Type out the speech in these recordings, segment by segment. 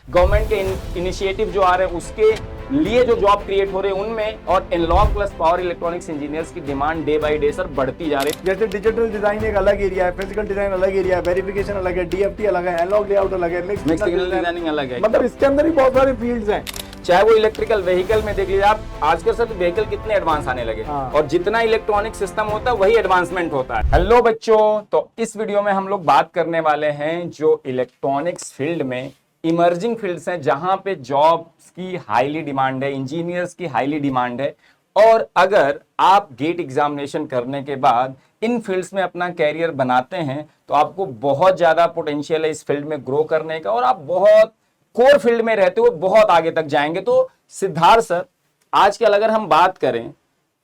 Government के initiative जो आ रहे हैं उसके लिए जो जॉब क्रिएट हो रहे हैं उनमें, और analogue plus power electronics engineers की demand day by day sir बढ़ती जा रही है। जैसे डिजिटल डिजाइन एक अलग एरिया है, फिजिकल डिजाइन अलग एरिया है, वेरिफिकेशन अलग है, डीएफटी अलग है, एनालॉग लेआउट अलग है, मिक्स सिग्नल डिजाइनिंग अलग है। मतलब इसके अंदर ही बहुत सारे फील्ड्स हैं। चाहे वो इलेक्ट्रिकल व्हीकल में देख लीजिए आप, आजकल सब व्हीकल कितने एडवांस आने लगे। हाँ। और जितना इलेक्ट्रॉनिक सिस्टम होता है वही एडवांसमेंट होता है। हेलो बच्चों, तो इस वीडियो में हम लोग बात करने वाले हैं जो इलेक्ट्रॉनिक्स फील्ड में इमर्जिंग फील्ड्स हैं, जहां पे जॉब्स की हाईली डिमांड है, इंजीनियर्स की हाईली डिमांड है। और अगर आप गेट एग्जामिनेशन करने के बाद इन फील्ड्स में अपना कैरियर बनाते हैं तो आपको बहुत ज्यादा पोटेंशियल है इस फील्ड में ग्रो करने का, और आप बहुत कोर फील्ड में रहते हुए बहुत आगे तक जाएंगे। तो सिद्धार्थ सर, आजकल अगर हम बात करें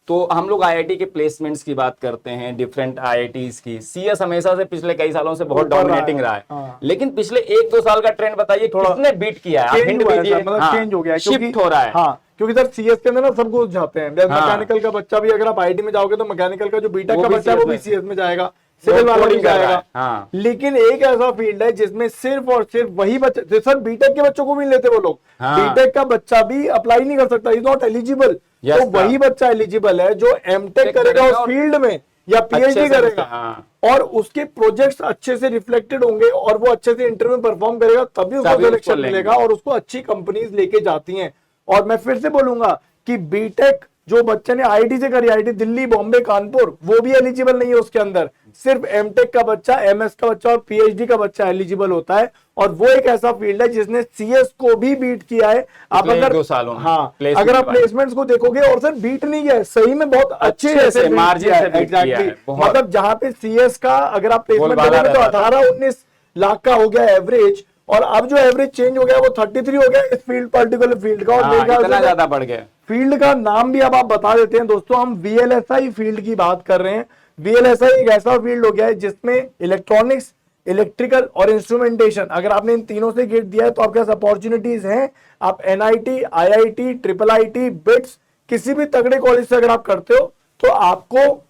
तो हम लोग आईआईटी के प्लेसमेंट्स की बात करते हैं, डिफरेंट आईआईटीज की। सीएस हमेशा से पिछले कई सालों से बहुत डोमिनेटिंग रहा है। हाँ। लेकिन पिछले 1-2 साल का ट्रेंड बताइए, किसने बीट किया है? चेंज हुआ है, मतलब चेंज हो गया है, शिफ्ट हो रहा है। हाँ, क्योंकि सर सीएस के अंदर ना सब घुस जाते हैं। हाँ। मैकेनिकल का बच्चा भी, अगर आप आईटी में जाओगे तो मैकेनिकल का जो बीटेक वो का भी बच्चा है वो भी CS सीएस में जाएगा, सिविल वाला भी जाएगा। हाँ। लेकिन एक ऐसा फील्ड है जिसमें सिर्फ और सिर्फ वही बच्चे, सर बीटेक के बच्चों को भी नहीं लेते वो लोग। हाँ। बीटेक का बच्चा भी अप्लाई नहीं कर सकता, इज नॉट एलिजिबल। Yes, तो वही बच्चा एलिजिबल है जो एमटेक करेगा उस फील्ड में या पीएचडी करेगा। हाँ। और उसके प्रोजेक्ट्स अच्छे से रिफ्लेक्टेड होंगे और वो अच्छे से इंटरव्यू में परफॉर्म करेगा, तभी उसको सिलेक्शन मिलेगा और उसको अच्छी कंपनीज लेके जाती हैं। और मैं फिर से बोलूंगा कि बीटेक जो बच्चे ने आईआईटी से करी, आईआईटी दिल्ली, बॉम्बे, कानपुर, वो भी एलिजिबल नहीं है उसके अंदर। सिर्फ एमटेक का बच्चा, एमएस का बच्चा और पीएचडी का बच्चा एलिजिबल होता है। और वो एक ऐसा फील्ड है जिसने सीएस को भी बीट किया है। आप अगर 2 सालों में, हाँ, अगर आप प्लेसमेंट्स को देखोगे, और सर बीट नहीं किया है, सही में बहुत अच्छे से मार्जिन से बीट किया है। मतलब जहां पे सीएस का अगर आप प्लेसमेंट देखोगे तो 18-19 लाख का हो गया एवरेज, और अब जो एवरेज चेंज हो गया वो 33 हो गया इस फील्ड, पर्टिकुलर फील्ड का। और इतना ज्यादा बढ़ गया। फील्ड का नाम भी अब आप बता देते हैं दोस्तों, हम वीएलएसआई फील्ड की बात कर रहे हैं। वीएलएसआई एक ऐसा फील्ड हो गया है जिसमें इलेक्ट्रॉनिक्स, इलेक्ट्रिकल और इंस्ट्रूमेंटेशन, अगर आपने इन तीनों से गेट दिया है तो आपके पास अपॉर्चुनिटीज हैं। आप NIT, IIT, triple IT, bits, किसी भी तगड़े कॉलेज से अगर आप करते हो तो आपको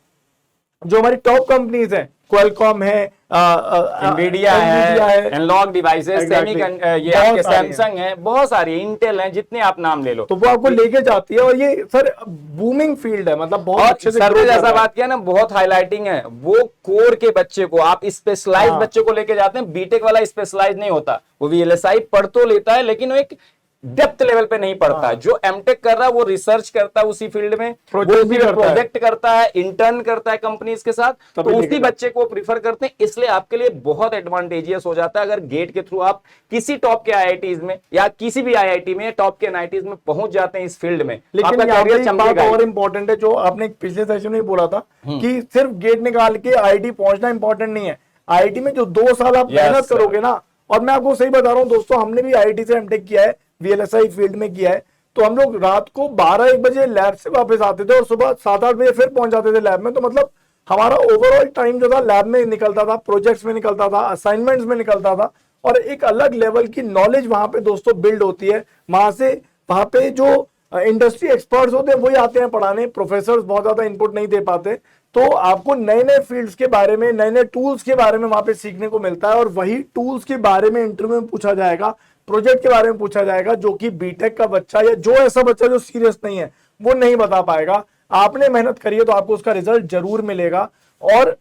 जो हमारी टॉप कंपनीज हैं, क्वालकॉम है, एनवीडिया है, एनालॉग डिवाइसेस, ये आपके सैमसंग है, बहुत सारी, इंटेल है, जितने आप नाम ले लो, तो वो आपको लेके जाती है। और ये सर बूमिंग फील्ड है, मतलब बहुत अच्छे से सर ने जैसा बात किया ना, बहुत हाईलाइटिंग है। वो कोर के बच्चे को, आप स्पेशलाइज बच्चे को लेके जाते हैं। बीटेक वाला स्पेशलाइज नहीं होता, वो वीएलएसआई पढ़ तो लेता है लेकिन वो एक डेप्थ लेवल पे नहीं पढ़ता है। जो एमटेक कर रहा है वो रिसर्च करता है उसी फील्ड में, प्रोजेक्ट करता है, इंटर्न करता है कंपनीज के साथ, तो उसी बच्चे को प्रीफर करते हैं। इसलिए आपके लिए बहुत एडवांटेजियस हो जाता है अगर गेट के थ्रू आप किसी टॉप के आईआईटीज में या किसी भी आईआईटी में, टॉप के एनआईटीज में पहुंच जाते हैं इस फील्ड में। लेकिन एक बात और इंपॉर्टेंट है, जो आपने पिछले सेशन में बोला था कि सिर्फ गेट निकाल के आईआईटी पहुंचना इंपॉर्टेंट नहीं है। आईआईटी में जो 2 साल आप मेहनत करोगे ना, और मैं आपको सही बता रहा हूं दोस्तों, हमने भी आईआईटी से एमटेक किया है, वीएलएसआई फील्ड में किया है। तो हम लोग रात को 12-1 बजे लैब से वापस आते थे और सुबह 7-8 बजे फिर पहुंच जाते थे लैब में। तो मतलब हमारा ओवरऑल टाइम जो था लैब में निकलता था, प्रोजेक्ट्स में निकलता था, असाइनमेंट्स में निकलता था, और एक अलग लेवल की नॉलेज वहां पे दोस्तों बिल्ड होती है। वहां पे जो इंडस्ट्री एक्सपर्ट्स होते हैं वही आते हैं पढ़ाने, प्रोफेसर बहुत ज्यादा इनपुट नहीं दे पाते। तो आपको नए नए फील्ड्स के बारे में, नए नए टूल्स के बारे में वहां पे सीखने को मिलता है, और वही टूल्स के बारे में इंटरव्यू में पूछा जाएगा, प्रोजेक्ट के बारे में पूछा जाएगा, जो कि बीटेक का बच्चा या जो ऐसा बच्चा जो सीरियस नहीं है वो नहीं बता पाएगा। आपने मेहनत करी है तो आपको उसका रिजल्ट जरूर मिलेगा। और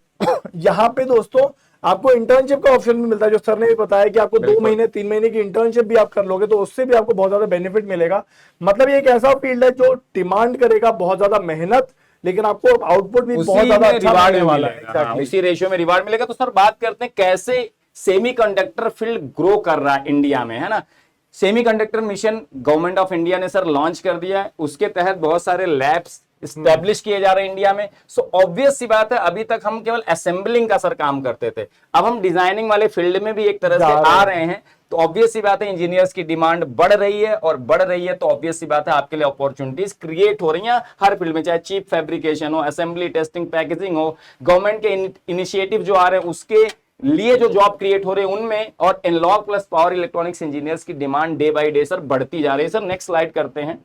यहाँ पे दोस्तों आपको इंटर्नशिप का ऑप्शन भी मिलता है, जो सर ने भी बताया कि आपको 2 महीने 3 महीने की इंटर्नशिप भी आप कर लोगे तो उससे भी आपको बहुत ज्यादा बेनिफिट मिलेगा। मतलब ये एक ऐसा फील्ड है जो डिमांड करेगा बहुत ज्यादा मेहनत, लेकिन आपको आउटपुट भी बहुत ज्यादा अच्छा मिलने वाला है। उसी रेशियो में रिवार्ड मिलेगा। तो सर बात करते हैं कैसे सेमीकंडक्टर फील्ड ग्रो कर रहा है इंडिया में, है ना। Semiconductor mission government of India ने सर लॉन्च कर दिया है, उसके तहत बहुत सारे लैब्स स्टैब्लिश किए जा रहे हैं इंडिया में। सो ऑब्वियस सी बात है, अभी तक हम केवल असेंबलिंग का सर काम करते थे, अब हम डिजाइनिंग वाले फील्ड में भी एक तरह से आ रहे हैं। तो ऑब्वियस सी बात है इंजीनियर्स की डिमांड बढ़ रही है, और बढ़ रही है तो ऑब्वियस सी बात है आपके लिए अपॉर्चुनिटीज क्रिएट हो रही हैं हर फील्ड में, चाहे चीप फैब्रिकेशन हो, असेंबली, टेस्टिंग, पैकेजिंग हो। गवर्नमेंट के इनिशिएटिव जो आ रहे हैं उसके लिए जो जॉब क्रिएट हो रहे हैं उनमें, और analogue plus power electronics engineers की demand day by day sir बढ़ती जा रही है। सर नेक्स्ट स्लाइड करते हैं।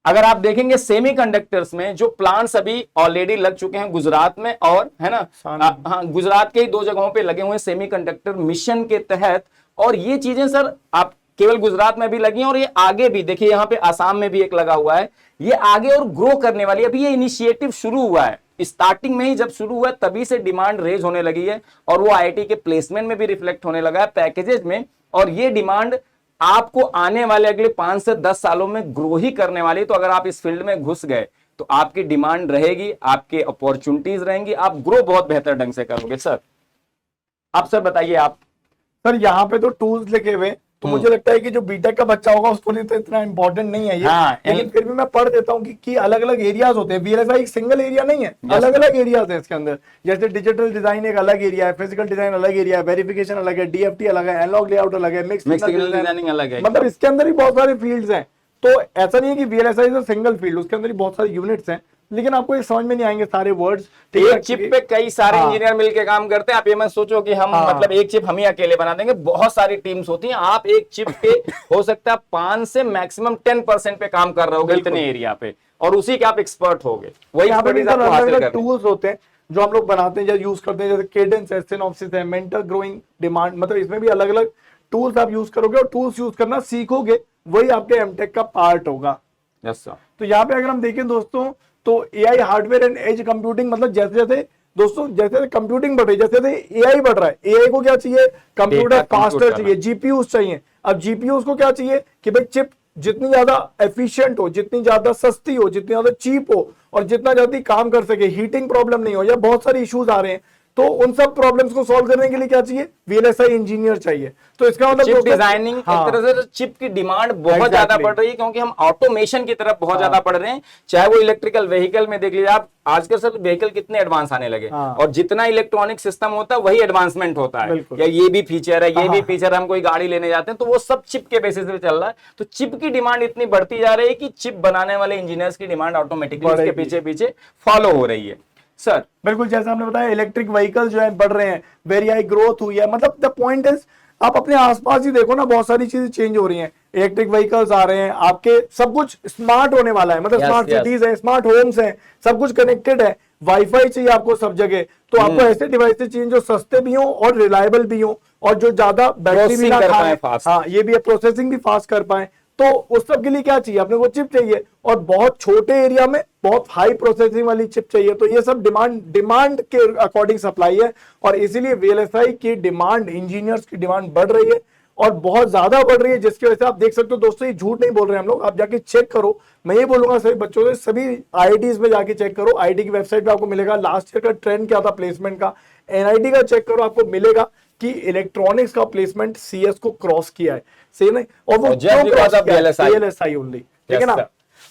अगर आप देखेंगे सेमीकंडक्टर्स में जो प्लांट्स अभी ऑलरेडी लग चुके हैं गुजरात में, और है ना, हाँ, गुजरात के ही 2 जगहों पे लगे हुए सेमीकंडक्टर मिशन के तहत। और ये चीजें सर आप केवल गुजरात में भी लगी हैं और ये आगे भी, देखिए यहाँ पे आसाम में भी एक लगा हुआ है, ये आगे और ग्रो करने वाली है। अभी ये इनिशिएटिव शुरू हुआ है, स्टार्टिंग में ही जब शुरू हुआ तभी से डिमांड रेज होने लगी है और वो आईआईटी के प्लेसमेंट में भी रिफ्लेक्ट होने लगा है, पैकेजेस में। और ये डिमांड आपको आने वाले अगले 5 से 10 सालों में ग्रो ही करने वाली है। तो अगर आप इस फील्ड में घुस गए तो आपकी डिमांड रहेगी, आपके अपॉर्चुनिटीज रहेंगी, आप ग्रो बहुत बेहतर ढंग से करोगे। सर आप सर बताइए आप। सर यहाँ पे तो टूल्स लिखे हुए, तो मुझे लगता है कि जो बीटेक का बच्चा होगा उसको लिए तो इतना इंपॉर्टेंट नहीं है ये। हाँ, लेकिन फिर भी मैं पढ़ देता हूँ कि अलग अलग एरियाज होते हैं। वीएलएसआई एक सिंगल एरिया नहीं है, अलग अलग एरियाज है इसके अंदर। जैसे डिजिटल डिजाइन एक अलग एरिया है, फिजिकल डिजाइन अलग एरिया है, वेरिफिकेशन अलग है, डीएफटी अलग है, एनालॉग लेआउट अलग है, मिक्स सिग्नल डिजाइनिंग अलग है। मतलब इसके अंदर ही बहुत सारे फील्ड्स हैं। तो ऐसा नहीं है कि वीएलएसआई इज सिंगल फील्ड, उसके अंदर ही बहुत सारे यूनिट्स हैं। लेकिन आपको ये समझ में नहीं आएंगे सारे वर्ड्स। एक चिप पे कई सारे इंजीनियर मिलकर काम करते हैं। आप ये मत सोचो कि हम मतलब एक चिप हम ही अकेले बना देंगे, बहुत सारी टीम्स होती हैं। आप एक चिप पे हो सकता है 5 से मैक्सिमम 10% पे काम कर रहे होगे इतने एरिया पे, और उसी के आप एक्सपर्ट होगे। वही टूल्स होते हैं जो हम लोग बनाते हैं या यूज करते हैं, जैसे केडेंस है, सिनॉप्सिस है, मेंटल ग्रोइंग डिमांड, मतलब इसमें भी अलग अलग टूल्स आप यूज करोगे और टूल्स यूज करना सीखोगे, वही आपके एमटेक का पार्ट होगा। Yes sir. तो यहाँ पे अगर हम देखें दोस्तों, तो AI hardware and edge computing, मतलब जैसे जैसे दोस्तों जैसे कंप्यूटिंग बढ़ रही है, जैसे जैसे एआई बढ़ रहा है, एआई को क्या चाहिए, कंप्यूटर फास्टर चाहिए, जीपीयू चाहिए। अब जीपीयू को क्या चाहिए कि भाई चिप जितनी ज्यादा एफिशिएंट हो, जितनी ज्यादा सस्ती हो, जितनी ज्यादा चीप हो और जितना जल्दी काम कर सके, हीटिंग प्रॉब्लम नहीं हो, या बहुत सारे इश्यूज आ रहे हैं, तो उन सब प्रॉब्लम्स को सॉल्व करने के लिए क्या चाहिए, वीएलएसआई इंजीनियर चाहिए। तो इसका मतलब चिप डिजाइनिंग, एक तरह से चिप की डिमांड बहुत ज्यादा बढ़ रही है, क्योंकि हम ऑटोमेशन की तरफ बहुत ज्यादा बढ़ रहे हैं। चाहे वो इलेक्ट्रिकल व्हीकल में देख लीजिए आप, आजकल सर व्हीकल कितने एडवांस आने लगे, और जितना इलेक्ट्रॉनिक सिस्टम होता है वही एडवांसमेंट होता है। या ये भी फीचर है, ये भी फीचर, हम कोई गाड़ी लेने जाते हैं तो वो सब चिप के बेसिस पे चल रहा है। तो चिप की डिमांड इतनी बढ़ती जा रही है कि चिप बनाने वाले इंजीनियर्स की डिमांड ऑटोमेटिकली उसके पीछे पीछे फॉलो हो रही है। सर बिल्कुल जैसा आपने बताया, इलेक्ट्रिक व्हीकल जो है बढ़ रहे हैं, वेरी हाई ग्रोथ हुई है। मतलब द पॉइंट इज, आप अपने आसपास ही देखो ना, बहुत सारी चीजें चेंज हो रही हैं, इलेक्ट्रिक व्हीकल्स आ रहे हैं, आपके सब कुछ स्मार्ट होने वाला है। मतलब स्मार्ट सिटीज है, स्मार्ट होम्स हैं, सब कुछ कनेक्टेड है, वाईफाई चाहिए आपको सब जगह। तो आपको ऐसे डिवाइसेस चाहिए जो सस्ते भी हो और रिलायबल भी हो, और जो ज्यादा बैटरी भी ना खाए, हाँ ये भी है, प्रोसेसिंग भी फास्ट कर पाए। तो उस सब के लिए क्या चाहिए, अपने को चिप चाहिए, और बहुत छोटे एरिया में बहुत हाई प्रोसेसिंग वाली चिप चाहिए। तो ये सब डिमांड के अकॉर्डिंग सप्लाई है, और इसीलिए वीएलएसआई की डिमांड, इंजीनियर्स की डिमांड बढ़ रही है और बहुत ज्यादा बढ़ रही है, जिसकी वजह से आप देख सकते हो दोस्तों, ये झूठ नहीं बोल रहे हम लोग, आप जाके चेक करो। मैं ये बोलूंगा सभी बच्चों से, सभी आईआईटीज में जाके चेक करो, आईआईटी की वेबसाइट पे आपको मिलेगा लास्ट ईयर का ट्रेंड क्या था प्लेसमेंट का। एनआईटी का चेक करो, आपको मिलेगा कि इलेक्ट्रॉनिक्स का प्लेसमेंट सीएस को क्रॉस किया है, सही नहीं, और वो वीएलएसआई ओनली, ठीक है ना।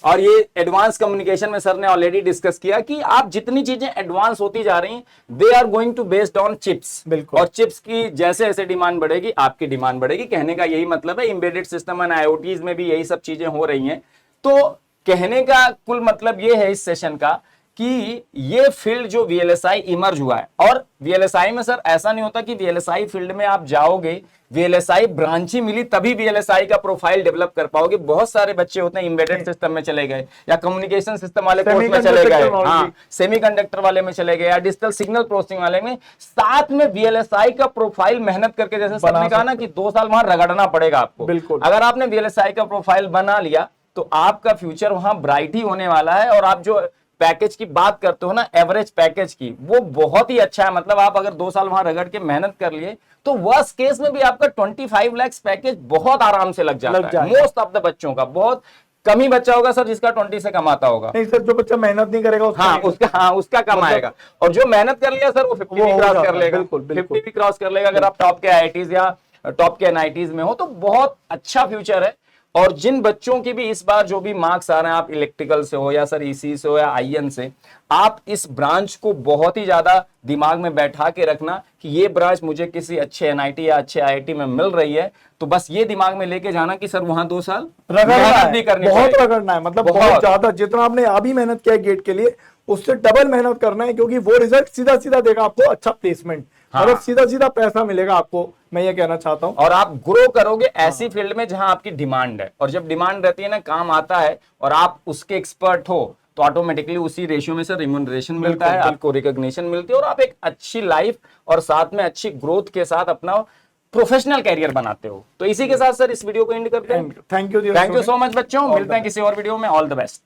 और ये एडवांस कम्युनिकेशन में सर ने ऑलरेडी डिस्कस किया कि आप जितनी चीजें एडवांस होती जा रही हैं, they are going to based on chips. और चिप्स की जैसे जैसे डिमांड बढ़ेगी, आपकी डिमांड बढ़ेगी। कहने का यही मतलब है, एम्बेडेड सिस्टम एंड आईओटीज में भी यही सब चीजें हो रही हैं। तो कहने का कुल मतलब ये है इस सेशन का कि ये फील्ड जो वीएलएसआई इमर्ज हुआ है, और वीएलएसआई में सर ऐसा नहीं होता कि वीएलएसआई फील्ड में आप जाओगे, वीएलएसआई ब्रांच ही मिली तभी वीएलएसआई का प्रोफाइल डेवलप कर पाओगे। बहुत सारे बच्चे होते हैं एम्बेडेड सिस्टम में चले गए, या कम्युनिकेशन सिस्टम वाले कोर्स में चले गए, हाँ सेमीकंडक्टर वाले में चले गए, या डिजिटल सिग्नल प्रोसेसिंग वाले में, साथ में वीएलएसआई का प्रोफाइल मेहनत करके, जैसे सर ने कहा ना कि 2 साल वहां रगड़ना पड़ेगा आपको। बिल्कुल, अगर आपने वीएलएसआई का प्रोफाइल बना लिया तो आपका फ्यूचर वहां ब्राइट ही होने वाला है। और आप जो पैकेज की बात करते हो ना, एवरेज पैकेज की, वो बहुत ही अच्छा है। मतलब आप अगर 2 साल वहां रगड़ के मेहनत कर लिए तो वर्स्ट केस में भी आपका 25 लाख पैकेज बहुत आराम से लग जाता है। मोस्ट ऑफ द बच्चों का, बहुत कम ही बच्चा होगा सर जिसका 20 से कमाता होगा। नहीं सर, जो बच्चा मेहनत नहीं करेगा उसका कम आएगा, और जो मेहनत कर लिया सर वो 50 भी क्रॉस कर लेगा। 50 भी क्रॉस कर लेगा अगर आप टॉप के आईआईटीज या टॉप के एनआईटीज में हो, तो बहुत अच्छा फ्यूचर है। और जिन बच्चों की भी इस बार जो भी मार्क्स आ रहे हैं, आप इलेक्ट्रिकल से हो या सर ईसी से हो या आईएन से, आप इस ब्रांच को बहुत ही ज्यादा दिमाग में बैठा के रखना कि ये ब्रांच मुझे किसी अच्छे एनआईटी या अच्छे आईआईटी में मिल रही है। तो बस ये दिमाग में लेके जाना कि सर वहां 2 साल मेहनत भी करनी, बहुत रगड़ना है, मतलब बहुत ज्यादा। जितना आपने अभी मेहनत किया गेट के लिए, उससे डबल मेहनत करना है, क्योंकि वो रिजल्ट सीधा सीधा देगा आपको अच्छा प्लेसमेंट, मतलब सीधा सीधा पैसा मिलेगा आपको, मैं ये कहना चाहता हूं। और आप ग्रो करोगे ऐसी फील्ड में जहां आपकी डिमांड है, और जब डिमांड रहती है ना, काम आता है और आप उसके एक्सपर्ट हो, तो ऑटोमेटिकली उसी रेशियो में सर रिम्यूनरेशन मिलता है, आपको रिकॉग्निशन मिलती है, और आप एक अच्छी लाइफ और साथ में अच्छी ग्रोथ के साथ अपना प्रोफेशनल कैरियर बनाते हो। तो इसी के साथ सर इस वीडियो को एंड करते हैं। Thank you thank you so much बच्चों, मिलते हैं किसी और वीडियो में। All the best.